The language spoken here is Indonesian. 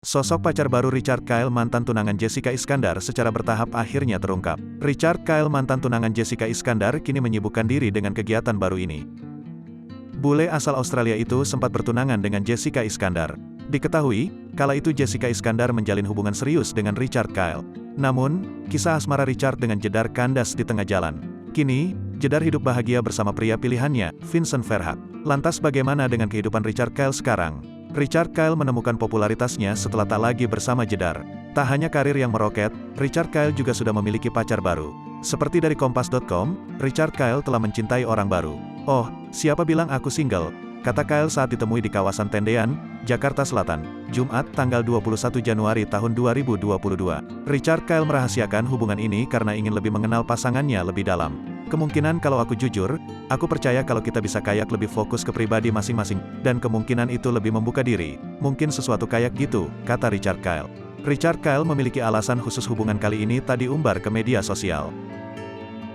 Sosok pacar baru Richard Kyle mantan tunangan Jessica Iskandar secara bertahap akhirnya terungkap. Richard Kyle mantan tunangan Jessica Iskandar kini menyibukkan diri dengan kegiatan baru ini. Bule asal Australia itu sempat bertunangan dengan Jessica Iskandar. Diketahui, kala itu Jessica Iskandar menjalin hubungan serius dengan Richard Kyle. Namun, kisah asmara Richard dengan Jedar kandas di tengah jalan. Kini, Jedar hidup bahagia bersama pria pilihannya, Vincent Verhaeghe. Lantas bagaimana dengan kehidupan Richard Kyle sekarang? Richard Kyle menemukan popularitasnya setelah tak lagi bersama Jedar. Tak hanya karir yang meroket, Richard Kyle juga sudah memiliki pacar baru. Seperti dari Kompas.com, Richard Kyle telah mencintai orang baru. "Oh, siapa bilang aku single?" kata Kyle saat ditemui di kawasan Tendean, Jakarta Selatan, Jumat tanggal 21 Januari tahun 2022. Richard Kyle merahasiakan hubungan ini karena ingin lebih mengenal pasangannya lebih dalam. "Kemungkinan kalau aku jujur, aku percaya kalau kita bisa kayak lebih fokus ke pribadi masing-masing, dan kemungkinan itu lebih membuka diri. Mungkin sesuatu kayak gitu," kata Richard Kyle. Richard Kyle memiliki alasan khusus hubungan kali ini tak diumbar ke media sosial.